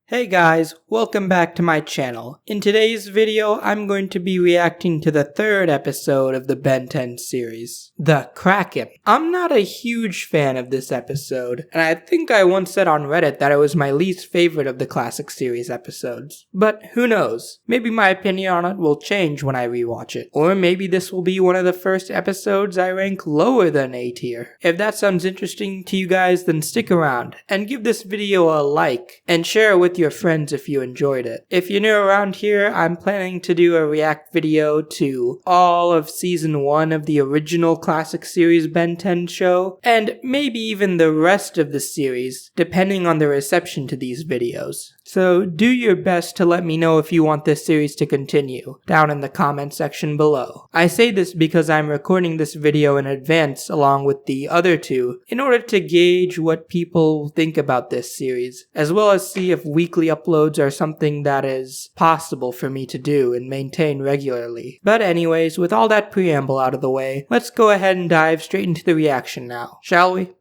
Hey guys, welcome back to my channel. In today's video, I'm going to be reacting to the third episode of the Ben 10 series, the Kracken. I'm not a huge fan of this episode, and I think I once said on Reddit that it was my least favorite of the classic series episodes. But who knows, maybe my opinion on it will change when I rewatch it. Or maybe this will be one of the first episodes I rank lower than A tier. If that sounds interesting to you guys, then stick around, and give this video a like, and share it with your friends if you enjoyed it. If you're new around here, I'm planning to do a react video to all of season 1 of the original classic series Ben 10 show, and maybe even the rest of the series, depending on the reception to these videos. So do your best to let me know if you want this series to continue, down in the comment section below. I say this because I'm recording this video in advance along with the other two, in order to gauge what people think about this series, as well as see if weekly uploads are something that is possible for me to do and maintain regularly. But anyways, with all that preamble out of the way, let's go ahead and dive straight into the reaction now, shall we?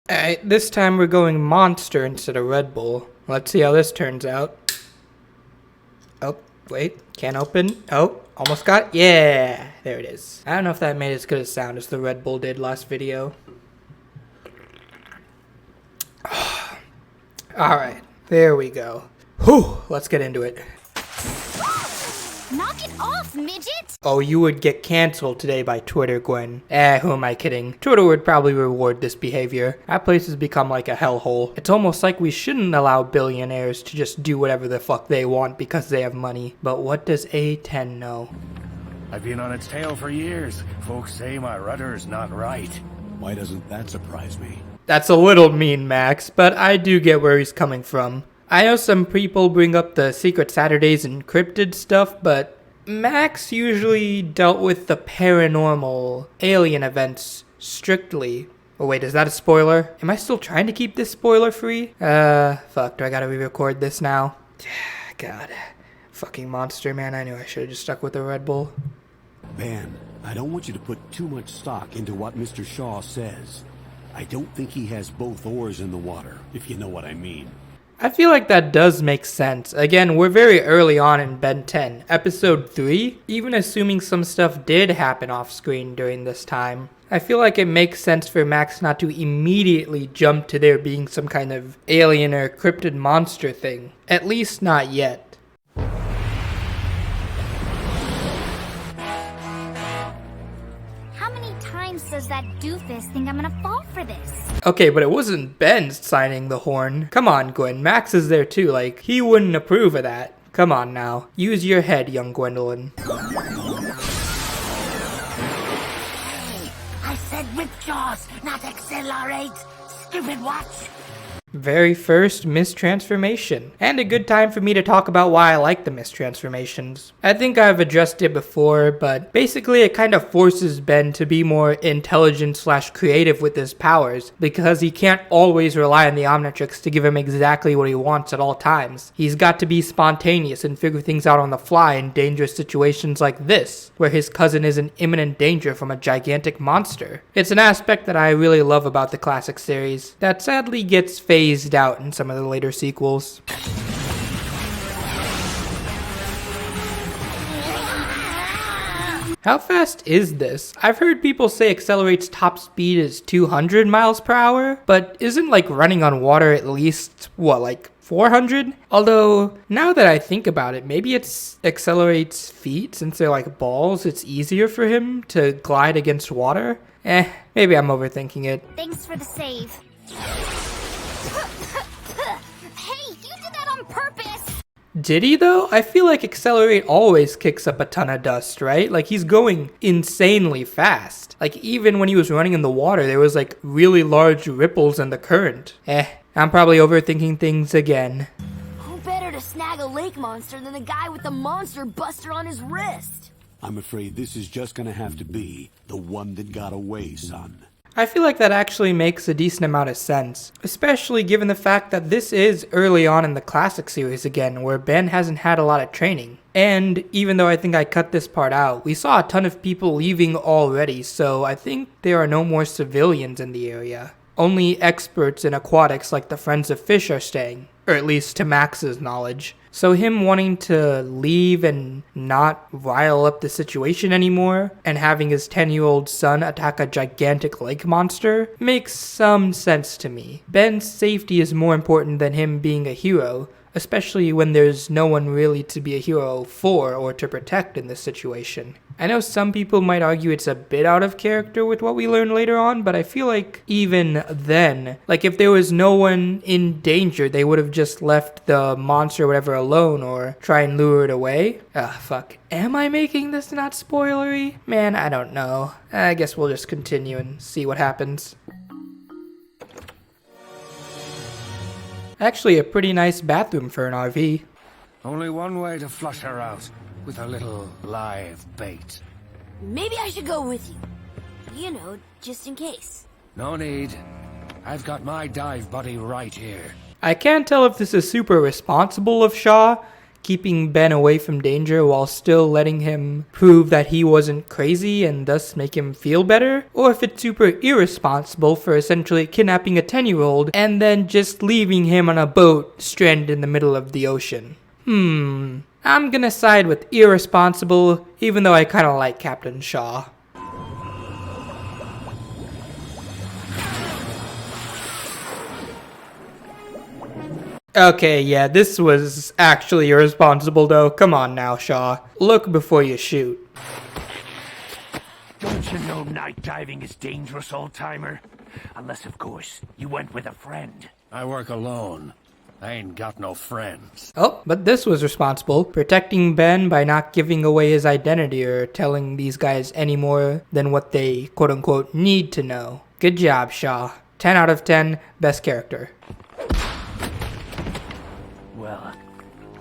Alright, this time we're going Monster instead of Red Bull. Let's see how this turns out. Oh, wait, can't open. Oh, almost got it. Yeah, there it is. I don't know if that made as good a sound as the Red Bull did last video. Alright, there we go. Whew, let's get into it. Knock it off, midget! Oh, you would get cancelled today by Twitter, Gwen. Who am I kidding? Twitter would probably reward this behavior. That place has become like a hellhole. It's almost like we shouldn't allow billionaires to just do whatever the fuck they want because they have money. But what does A10 know? I've been on its tail for years. Folks say my rudder's not right. Why doesn't that surprise me? That's a little mean, Max, but I do get where he's coming from. I know some people bring up the Secret Saturdays encrypted stuff, but Max usually dealt with the paranormal alien events strictly. Oh wait, is that a spoiler? Am I still trying to keep this spoiler free? Fuck, do I gotta re-record this now? God, fucking Monster, man, I knew I should've just stuck with the Red Bull. Ben, I don't want you to put too much stock into what Mr. Shaw says. I don't think he has both oars in the water, if you know what I mean. I feel like that does make sense. Again, we're very early on in Ben 10, episode 3, even assuming some stuff did happen off screen during this time. I feel like it makes sense for Max not to immediately jump to there being some kind of alien or cryptid monster thing. At least not yet. How many times does that doofus think I'm gonna fall for this? Okay, but it wasn't Ben signing the horn. Come on, Gwen. Max is there too. Like, he wouldn't approve of that. Come on now. Use your head, young Gwendolyn. I said rip jaws, not accelerate. Stupid watch. Very first mistransformation. And a good time for me to talk about why I like the mistransformations. I think I've addressed it before, but basically it kind of forces Ben to be more intelligent / creative with his powers, because he can't always rely on the Omnitrix to give him exactly what he wants at all times. He's got to be spontaneous and figure things out on the fly in dangerous situations like this, where his cousin is in imminent danger from a gigantic monster. It's an aspect that I really love about the classic series, that sadly gets phased out in some of the later sequels. How fast is this? I've heard people say Accelerate's top speed is 200 miles per hour, but isn't like running on water at least, what, like 400? Although, now that I think about it, maybe it's Accelerate's feet, since they're like balls, it's easier for him to glide against water? Maybe I'm overthinking it. Thanks for the save. Hey, you did that on purpose! Did he though? I feel like Accelerate always kicks up a ton of dust, right? Like he's going insanely fast. Like even when he was running in the water, there was like really large ripples in the current. I'm probably overthinking things again. Who better to snag a lake monster than the guy with the monster buster on his wrist? I'm afraid this is just gonna have to be the one that got away, son. I feel like that actually makes a decent amount of sense, especially given the fact that this is early on in the classic series again, where Ben hasn't had a lot of training. And even though I think I cut this part out, we saw a ton of people leaving already, so I think there are no more civilians in the area. Only experts in aquatics like the Friends of Fish are staying, or at least to Max's knowledge. So him wanting to leave and not rile up the situation anymore, and having his 10-year-old son attack a gigantic lake monster, makes some sense to me. Ben's safety is more important than him being a hero, especially when there's no one really to be a hero for or to protect in this situation. I know some people might argue it's a bit out of character with what we learn later on, but I feel like even then, like if there was no one in danger, they would have just left the monster or whatever alone or try and lure it away. Fuck. Am I making this not spoilery? Man, I don't know. I guess we'll just continue and see what happens. Actually, a pretty nice bathroom for an RV. Only one way to flush her out, with a little live bait. Maybe I should go with you. You know, just in case. No need. I've got my dive buddy right here. I can't tell if this is super responsible of Shaw, keeping Ben away from danger while still letting him prove that he wasn't crazy and thus make him feel better, or if it's super irresponsible for essentially kidnapping a 10-year-old and then just leaving him on a boat stranded in the middle of the ocean. I'm gonna side with irresponsible, even though I kinda like Captain Shaw. Okay, yeah, this was actually irresponsible though. Come on now, Shaw. Look before you shoot. Don't you know night diving is dangerous, old-timer? Unless, of course, you went with a friend. I work alone. I ain't got no friends. Oh, but this was responsible, protecting Ben by not giving away his identity or telling these guys any more than what they quote-unquote need to know. Good job, Shaw. 10 out of 10, best character. Well,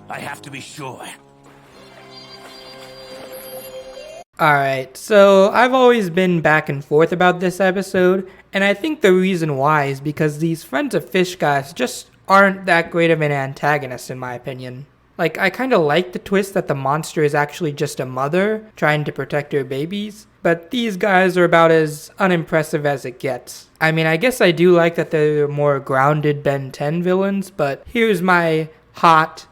I have to be sure. Alright, so I've always been back and forth about this episode, and I think the reason why is because these Friends of Fish guys just aren't that great of an antagonist in my opinion. Like, I kinda like the twist that the monster is actually just a mother trying to protect her babies, but these guys are about as unimpressive as it gets. I mean, I guess I do like that they're more grounded Ben 10 villains, but here's my hot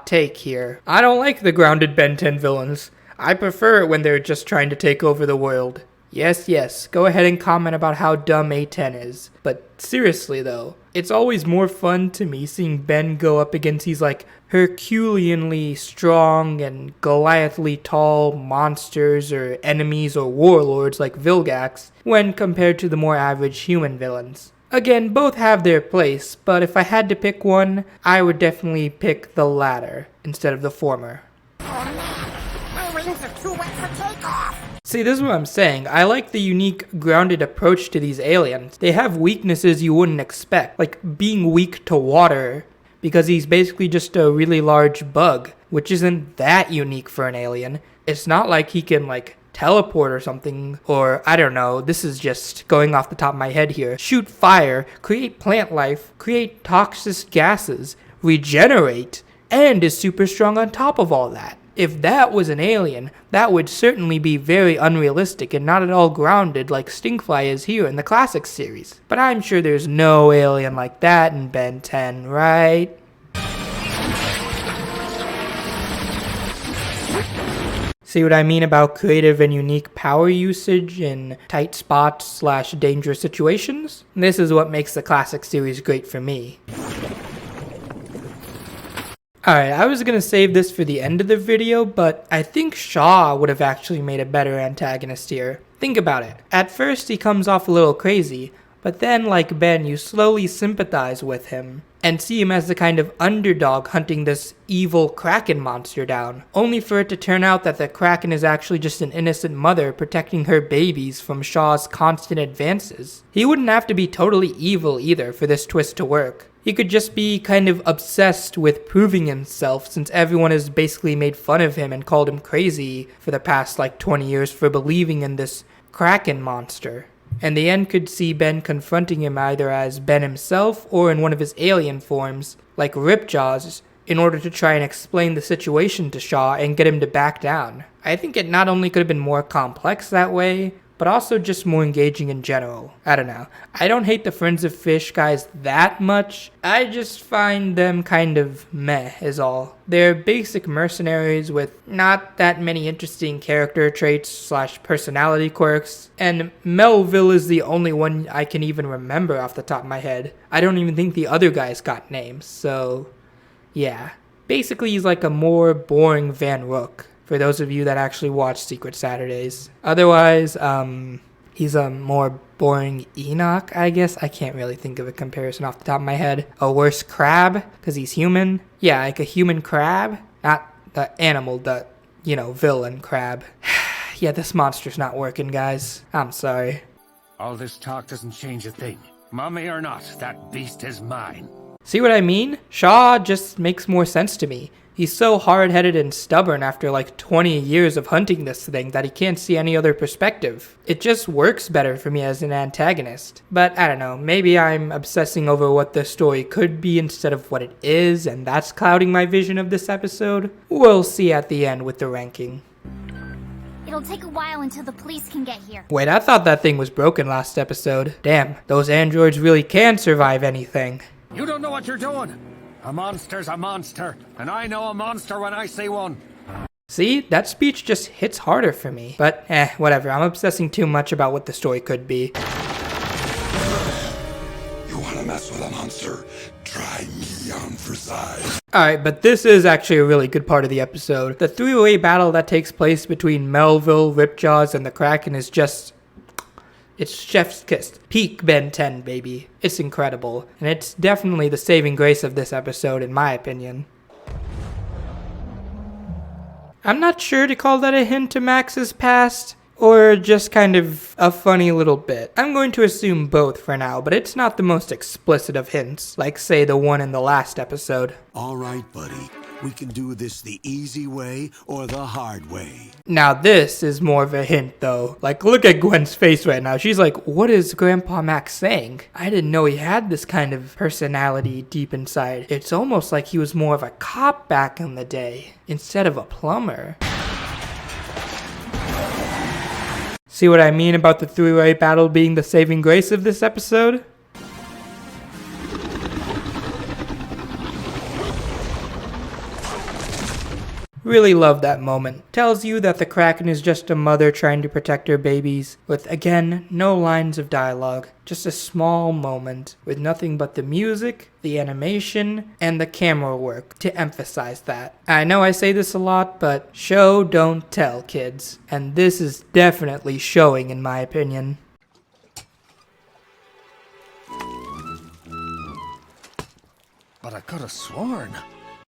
take here. I don't like the grounded Ben 10 villains. I prefer it when they're just trying to take over the world. Yes, go ahead and comment about how dumb A10 is. But seriously though, it's always more fun to me seeing Ben go up against these like Herculeanly strong and Goliathly tall monsters or enemies or warlords like Vilgax when compared to the more average human villains. Again, both have their place, but if I had to pick one, I would definitely pick the latter instead of the former. See, this is what I'm saying. I like the unique, grounded approach to these aliens. They have weaknesses you wouldn't expect, like being weak to water, because he's basically just a really large bug, which isn't that unique for an alien. It's not like he can, like, teleport or something, or, I don't know, this is just going off the top of my head here. Shoot fire, create plant life, create toxic gases, regenerate, and is super strong on top of all that. If that was an alien, that would certainly be very unrealistic and not at all grounded like Stinkfly is here in the classic series. But I'm sure there's no alien like that in Ben 10, right? See what I mean about creative and unique power usage in tight spots / dangerous situations? This is what makes the classic series great for me. Alright, I was gonna save this for the end of the video, but I think Shaw would have actually made a better antagonist here. Think about it. At first he comes off a little crazy, but then like Ben, you slowly sympathize with him and see him as the kind of underdog hunting this evil Kracken monster down, only for it to turn out that the Kracken is actually just an innocent mother protecting her babies from Shaw's constant advances. He wouldn't have to be totally evil either for this twist to work. He could just be kind of obsessed with proving himself since everyone has basically made fun of him and called him crazy for the past like 20 years for believing in this Kracken monster. And the end could see Ben confronting him either as Ben himself or in one of his alien forms, like Ripjaws, in order to try and explain the situation to Shaw and get him to back down. I think it not only could have been more complex that way, but also just more engaging in general. I don't know. I don't hate the Friends of Fish guys that much. I just find them kind of meh is all. They're basic mercenaries with not that many interesting character traits / personality quirks, and Melville is the only one I can even remember off the top of my head. I don't even think the other guys got names, so yeah. Basically, he's like a more boring Van Rook, for those of you that actually watch Secret Saturdays. Otherwise, he's a more boring Enoch, I guess. I can't really think of a comparison off the top of my head. A worse crab, because he's human. Yeah, like a human crab. Not the animal, the, villain crab. Yeah, this monster's not working, guys. I'm sorry. All this talk doesn't change a thing. Mummy or not, that beast is mine. See what I mean? Shaw just makes more sense to me. He's so hard-headed and stubborn after like 20 years of hunting this thing that he can't see any other perspective. It just works better for me as an antagonist. But I don't know, maybe I'm obsessing over what the story could be instead of what it is, and that's clouding my vision of this episode. We'll see at the end with the ranking. It'll take a while until the police can get here. Wait, I thought that thing was broken last episode. Damn, those androids really can survive anything. You don't know what you're doing. A monster's a monster, and I know a monster when I see one. See, that speech just hits harder for me. But, whatever, I'm obsessing too much about what the story could be. You wanna mess with a monster? Try me on for size. Alright, but this is actually a really good part of the episode. The three-way battle that takes place between Melville, Ripjaws, and the Kracken is just... it's chef's kiss. Peak Ben 10, baby. It's incredible. And it's definitely the saving grace of this episode, in my opinion. I'm not sure to call that a hint to Max's past, or just kind of a funny little bit. I'm going to assume both for now, but it's not the most explicit of hints, like say the one in the last episode. All right, buddy. We can do this the easy way or the hard way. Now this is more of a hint though. Like, look at Gwen's face right now. She's like, what is Grandpa Max saying? I didn't know he had this kind of personality deep inside. It's almost like he was more of a cop back in the day, instead of a plumber. See what I mean about the three-way battle being the saving grace of this episode? Really love that moment. Tells you that the Kracken is just a mother trying to protect her babies, with, again, no lines of dialogue. Just a small moment, with nothing but the music, the animation, and the camera work to emphasize that. I know I say this a lot, but show, don't tell, kids. And this is definitely showing, in my opinion. But I could have sworn.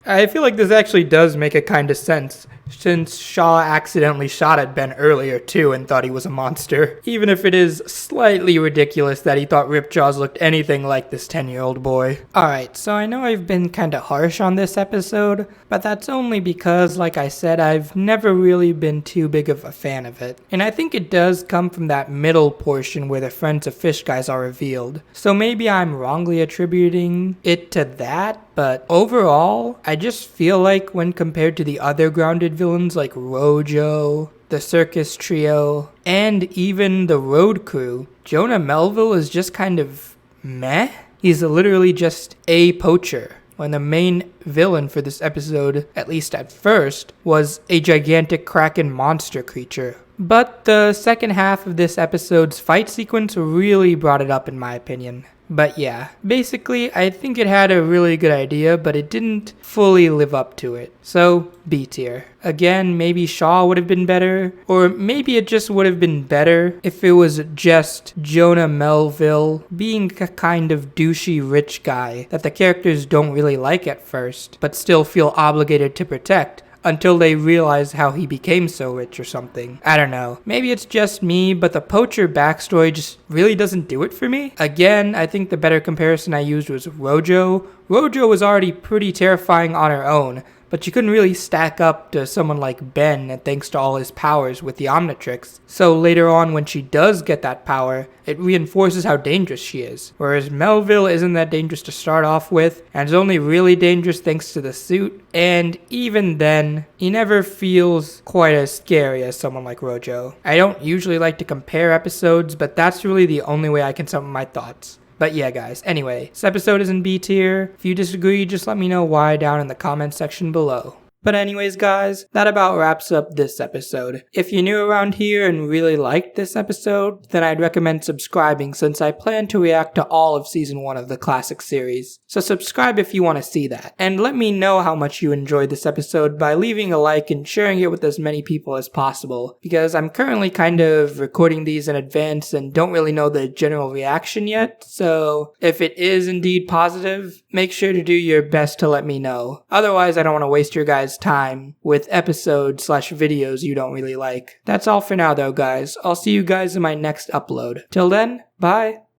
I feel like this actually does make a kind of sense, since Shaw accidentally shot at Ben earlier too and thought he was a monster. Even if it is slightly ridiculous that he thought Ripjaws looked anything like this 10-year-old boy. Alright, so I know I've been kinda harsh on this episode, but that's only because, like I said, I've never really been too big of a fan of it. And I think it does come from that middle portion where the Friends of Fish guys are revealed. So maybe I'm wrongly attributing it to that, but overall, I just feel like when compared to the other grounded villains like Rojo, the Circus Trio, and even the Road Crew, Jonah Melville is just kind of meh. He's literally just a poacher, when the main villain for this episode, at least at first, was a gigantic Kraken monster creature. But the second half of this episode's fight sequence really brought it up in my opinion. But yeah, basically I think it had a really good idea, but it didn't fully live up to it. So, B tier. Again, maybe Shaw would have been better, or maybe it just would have been better if it was just Jonah Melville being a kind of douchey rich guy that the characters don't really like at first, but still feel obligated to protect, until they realize how he became so rich or something. I don't know. Maybe it's just me, but the poacher backstory just really doesn't do it for me. Again, I think the better comparison I used was Rojo. Rojo was already pretty terrifying on her own, but she couldn't really stack up to someone like Ben thanks to all his powers with the Omnitrix. So later on when she does get that power, it reinforces how dangerous she is. Whereas Melville isn't that dangerous to start off with, and is only really dangerous thanks to the suit, and even then, he never feels quite as scary as someone like Rojo. I don't usually like to compare episodes, but that's really the only way I can sum up my thoughts. But yeah guys, anyway, this episode is in B tier. If you disagree, just let me know why down in the comment section below. But anyways guys, that about wraps up this episode. If you're new around here and really liked this episode, then I'd recommend subscribing since I plan to react to all of season 1 of the classic series. So subscribe if you want to see that. And let me know how much you enjoyed this episode by leaving a like and sharing it with as many people as possible, because I'm currently kind of recording these in advance and don't really know the general reaction yet, so if it is indeed positive, make sure to do your best to let me know. Otherwise, I don't want to waste your guys' time with episodes/videos you don't really like. That's all for now though guys. I'll see you guys in my next upload. Till then, bye!